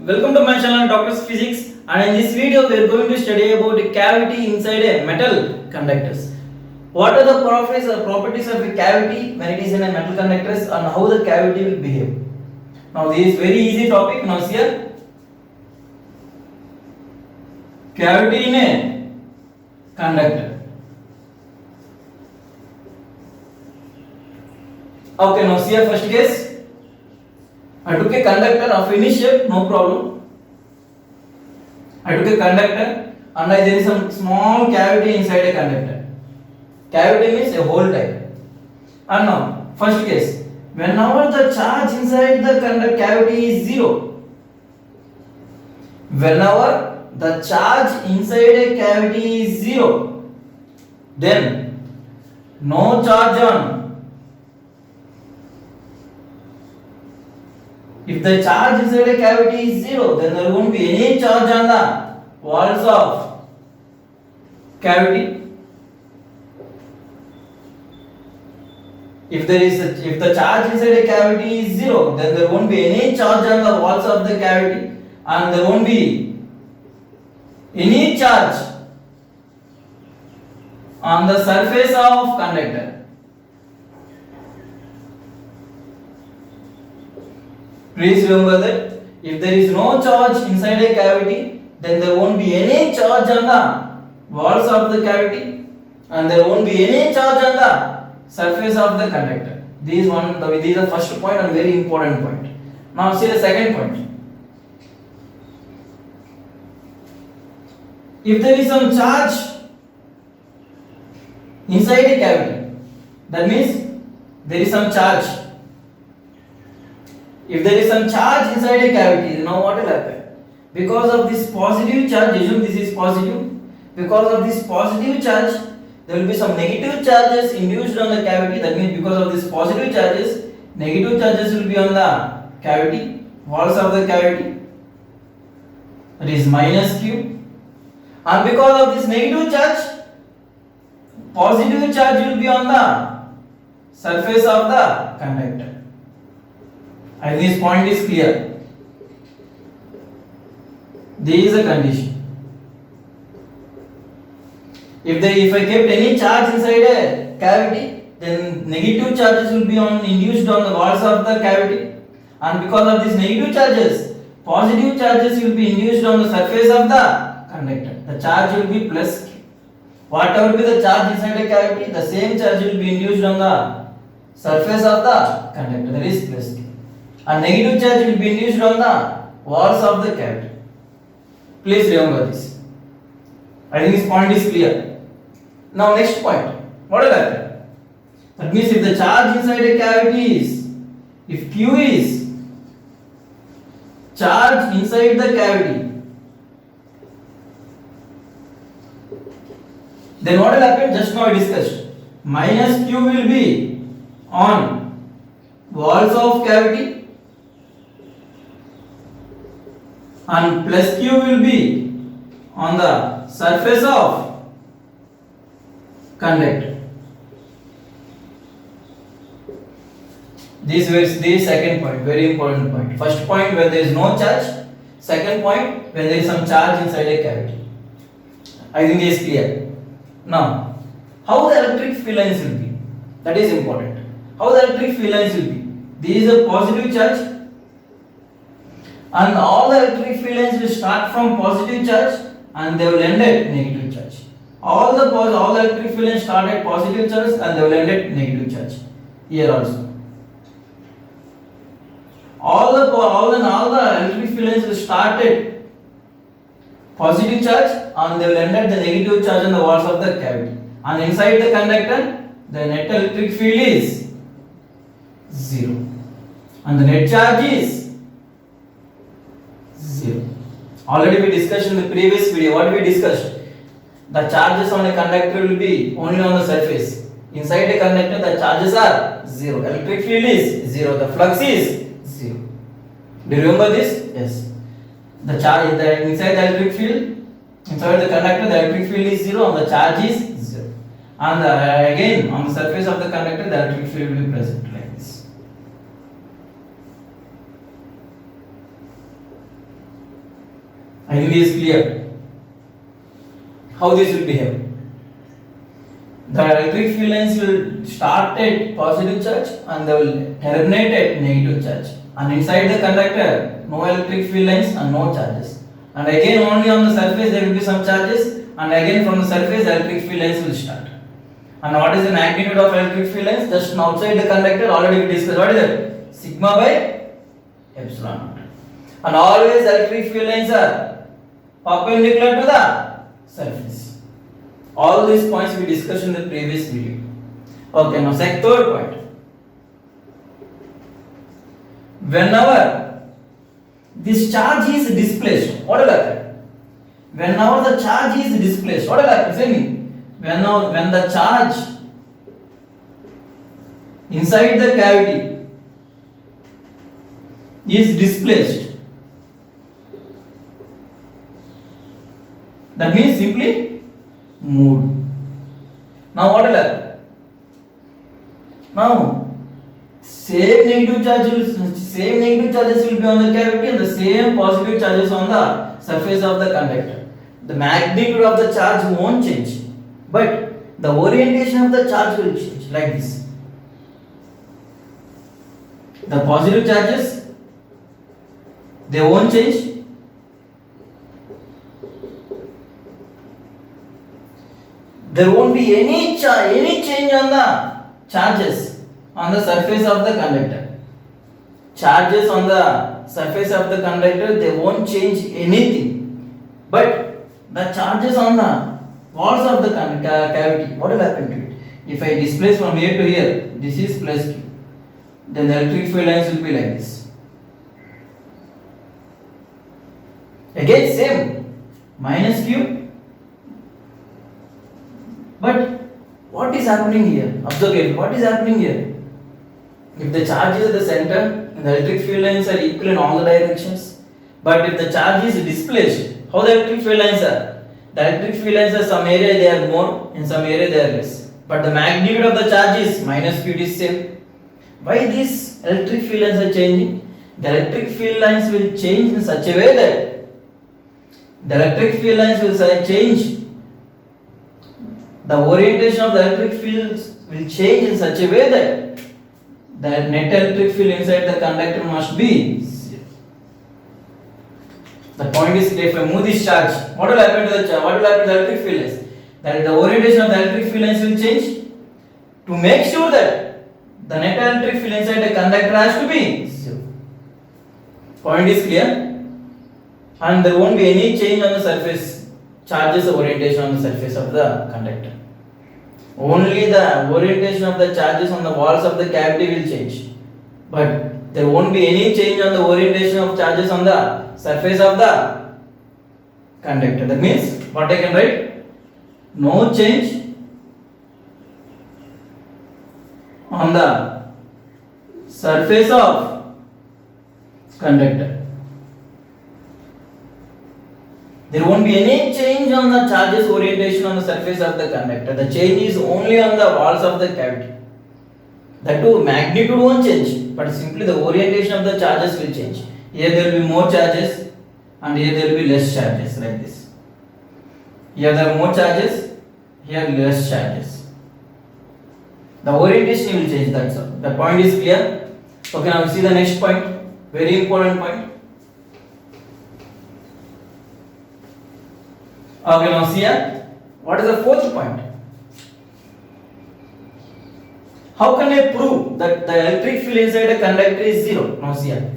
Welcome to my channel Doctor's Physics, and in this video we are going to study about a cavity inside a metal conductors. What are the properties of a cavity when it is in a metal conductors and how the cavity will behave. Now this is very easy topic. Now here cavity in a conductor. Okay, now here first case. I took a conductor of any shape, no problem. I took a conductor and there is some small cavity inside a conductor. Cavity means a hole type. And now, first case, whenever the charge inside the conductor cavity is zero, whenever the charge inside a cavity is zero, then no charge on. If the charge inside a cavity is zero, then there won't be any charge on the walls of cavity. If the charge inside a cavity is zero, then there won't be any charge on the walls of the cavity, and there won't be any charge on the surface of conductor. Please remember that if there is no charge inside a cavity, then there won't be any charge on the walls of the cavity, and there won't be any charge on the surface of the conductor. This is the first point and very important point. Now see the second point. If there is some charge inside a cavity, that means there is some charge. If there is some charge inside a cavity, now what will happen? Because of this positive charge, assume this is positive. Because of this positive charge, there will be some negative charges induced on the cavity. That means because of this positive charges, negative charges will be on the cavity, walls of the cavity. That is minus Q. And because of this negative charge, positive charge will be on the surface of the conductor. And this point is clear. There is a condition. If I kept any charge inside a cavity, then negative charges will be induced on the walls of the cavity, and because of these negative charges, positive charges will be induced on the surface of the conductor. The charge will be plus Q. Whatever be the charge inside a cavity, the same charge will be induced on the surface of the conductor. That is plus Q. A negative charge will be induced on the walls of the cavity. Please remember this. I think this point is clear. Now next point. What will happen? That means if the charge inside a cavity is, if Q is charge inside the cavity, then what will happen? Just now I discussed. Minus Q will be on walls of cavity, and plus Q will be on the surface of conductor. This is the second point, very important point. First point when there is no charge, second point when there is some charge inside a cavity. I think this is clear. Now, how the electric field lines will be? That is important. How the electric field lines will be? This is a positive charge, and all the electric field lines will start from positive charge and they will end at negative charge. All the electric field lines start at positive charge and they will end at negative charge. Here also. All the electric field lines will start at positive charge and they will end at the negative charge on the walls of the cavity. And inside the conductor, the net electric field is 0. And the net charge is 0. Already we discussed in the previous video. What we discussed? The charges on a conductor will be only on the surface. Inside a conductor, the charges are 0. Electric field is 0. The flux is 0. Do you remember this? Yes. The charge inside the electric field, inside the conductor, the electric field is 0 and the charge is 0. And again, on the surface of the conductor, the electric field will be present like this. I think this is clear. How this will behave? The electric field lines will start at positive charge and they will terminate at negative charge. And inside the conductor, no electric field lines and no charges. And again, only on the surface there will be some charges, and again from the surface electric field lines will start. And what is the magnitude of electric field lines? Just outside the conductor, already we discussed. What is that? Sigma by epsilon naught. And always electric field lines are perpendicular to the surface. All these points we discussed in the previous video. Okay, now third point. Whenever this charge is displaced, what will happen? Whenever the charge is displaced, what will happen? Say me. When the charge inside the cavity is displaced, that means simply moved. Now what will happen? Now same negative charges will be on the cavity and the same positive charges on the surface of the conductor. The magnitude of the charge won't change, but the orientation of the charge will change like this. The positive charges, they won't change. There won't be any change on the charges on the surface of the conductor. Charges on the surface of the conductor, they won't change anything. But the charges on the walls of the cavity, what will happen to it? If I displace from here to here, this is plus Q. Then the electric field lines will be like this. Again same, minus Q. But what is happening here? Observe carefully. What is happening here? If the charge is at the center, and the electric field lines are equal in all the directions. But if the charge is displaced, how the electric field lines are? The electric field lines are some area they are more, in some area they are less. But the magnitude of the charge is minus Q is same. Why these electric field lines are changing? The electric field lines will change in such a way that the electric field lines will change. The orientation of the electric fields will change in such a way that the net electric field inside the conductor must be zero. The point is clear. If I move this charge, what will happen to the charge? What will happen to the electric field lines? That the orientation of the electric field lines will change to make sure that the net electric field inside the conductor has to be zero. Point is clear, and there won't be any change on the surface charges orientation on the surface of the conductor. Only the orientation of the charges on the walls of the cavity will change, but there won't be any change on the orientation of charges on the surface of the conductor. That means what I can write? No change on the surface of conductor. There won't be any change on the charges orientation on the surface of the conductor. The change is only on the walls of the cavity. That too, magnitude won't change, but simply the orientation of the charges will change. Here there will be more charges, and here there will be less charges, like this. Here there are more charges, here less charges. The orientation will change, that's all. The point is clear. Okay, now see the next point, very important point. Okay, now see here, what is the fourth point? How can I prove that the electric field inside a conductor is zero? Now see here.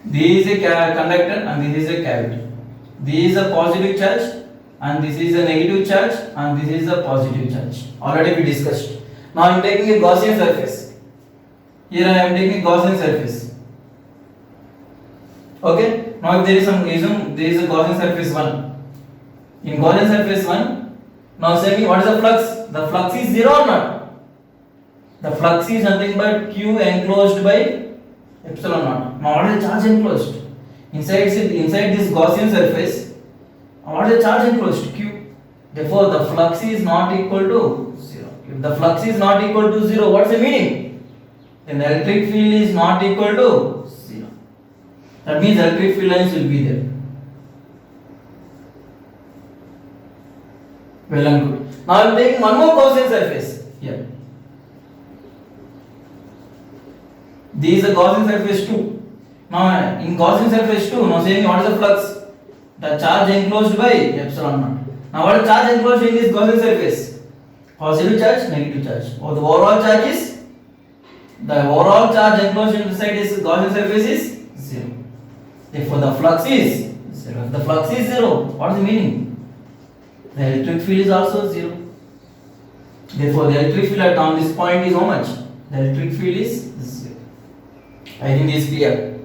This is a conductor and this is a cavity. This is a positive charge and this is a negative charge and this is a positive charge. Already we discussed. Now I am taking a Gaussian surface. Here I am taking a Gaussian surface. Okay. Now if there is some reason, there is a Gaussian surface 1. In Gaussian surface 1, now say me what is the flux? The flux is 0 or not? The flux is nothing but Q enclosed by epsilon naught. Now what is the charge enclosed? Inside this Gaussian surface, what is the charge enclosed? Q. Therefore the flux is not equal to 0. If the flux is not equal to 0, what's the meaning? Then the electric field is not equal to 0. That means electric field lines will be there. Well and good. Now I am taking one more Gaussian surface here. This is the Gaussian surface 2. Now in Gaussian surface 2, now saying what is the flux? The charge enclosed by epsilon naught. Now what is charge enclosed in this Gaussian surface? Positive charge, negative charge. Or the overall charge is, the overall charge enclosed inside this Gaussian surface is 0. Therefore the flux is 0. If the flux is 0, what is the meaning? The electric field is also 0. Therefore the electric field at on this point is how much? The electric field is 0. I think this is clear.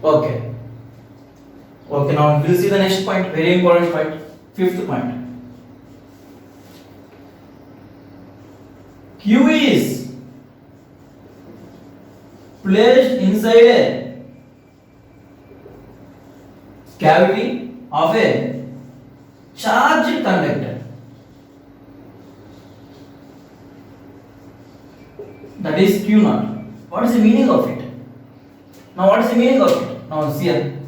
Okay. Okay, now we'll see the next point, very important point, fifth point. Q is placed inside a cavity of a charged conductor. That is Q naught. What is the meaning of it? Now what is the meaning of it? Now see here.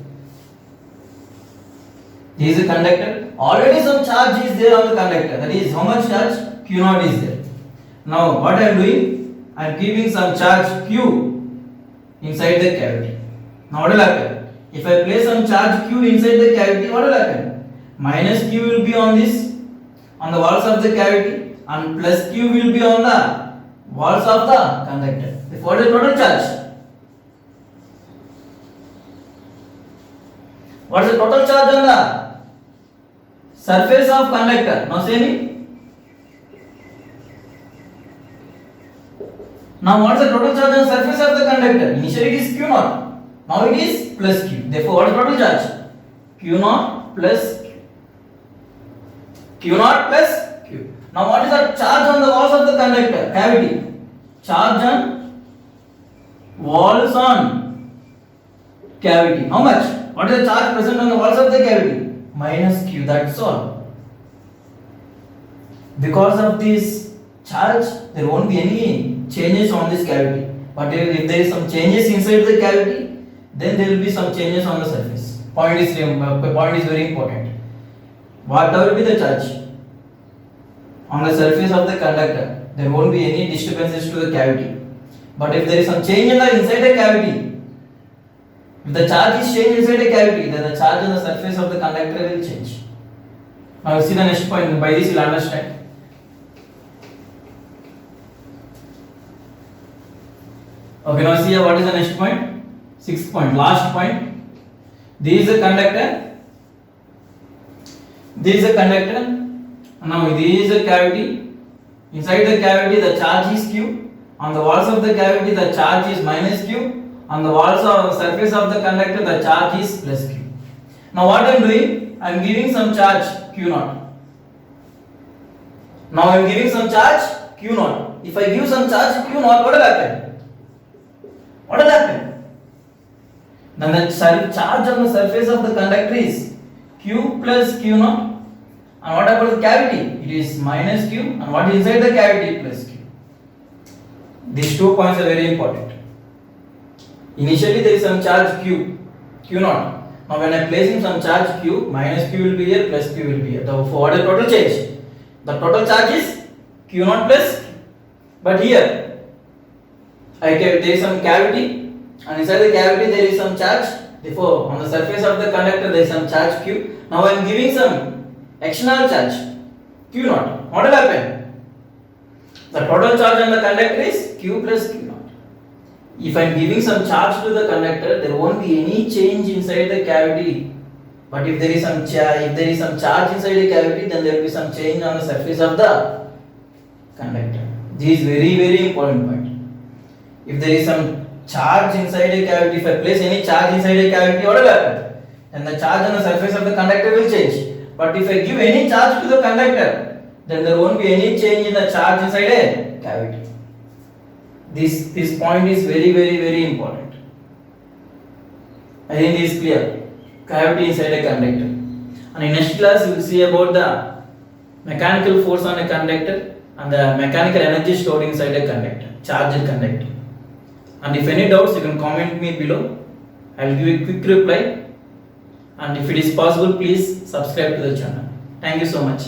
This is a conductor. Already some charge is there on the conductor. That is how much charge? Q naught is there. Now what I am doing? I am keeping some charge Q inside the cavity. Now what will happen? If I place some charge Q inside the cavity, what will happen? Minus Q will be on the walls of the cavity, and plus Q will be on the walls of the conductor. What is the total charge? What is the total charge on the surface of conductor? Now say me. Now what is the total charge on the surface of the conductor? Initially it is Q naught. Now it is plus Q. Therefore what is the total charge? Q naught plus Q. Q naught plus Q. Now what is the charge on the walls of the conductor? Cavity. Charge on walls on cavity. How much? What is the charge present on the walls of the cavity? Minus Q. That's all. Because of this charge, there won't be any changes on this cavity. But if there is some changes inside the cavity, then there will be some changes on the surface. Point is very important. Whatever be the charge on the surface of the conductor, there won't be any disturbances to the cavity. But if there is some change inside the cavity, if the charge is changed inside a cavity, then the charge on the surface of the conductor will change. Now you see the next point. By this you will understand. Okay, now see here what is the next point? Sixth point, last point. This is a conductor. This is a conductor. Now this is a cavity. Inside the cavity the charge is Q. On the walls of the cavity the charge is minus Q. On the walls or surface of the conductor the charge is plus Q. Now what I am doing? I am giving some charge Q naught. Now I am giving some charge Q naught. If I give some charge Q naught, what will happen? What will happen? Then the charge on the surface of the conductor is Q plus Q naught. And what about the cavity? It is minus Q. And what is inside the cavity? Plus Q. These 2 points are very important. Initially there is some charge Q naught. Now when I am placing some charge Q, minus Q will be here, plus Q will be here. Therefore what is the total change? The total charge is Q naught plus Q. But here, there is some cavity, and inside the cavity there is some charge. Therefore on the surface of the conductor there is some charge Q. Now I am giving some external charge Q naught. What will happen? The total charge on the conductor is Q plus Q naught. If I am giving some charge to the conductor, there won't be any change inside the cavity. But if there is some charge inside the cavity, then there will be some change on the surface of the conductor. This is very important point. If there is some charge inside a cavity, if I place any charge inside a cavity, what will happen? Then the charge on the surface of the conductor will change. But if I give any charge to the conductor, then there won't be any change in the charge inside a cavity. This point is very important. I think this is clear. Cavity inside a conductor. And in next class we will see about the mechanical force on a conductor and the mechanical energy stored inside a conductor, charged conductor. And if any doubts, you can comment me below. I will give a quick reply. And if it is possible, please subscribe to the channel. Thank you so much.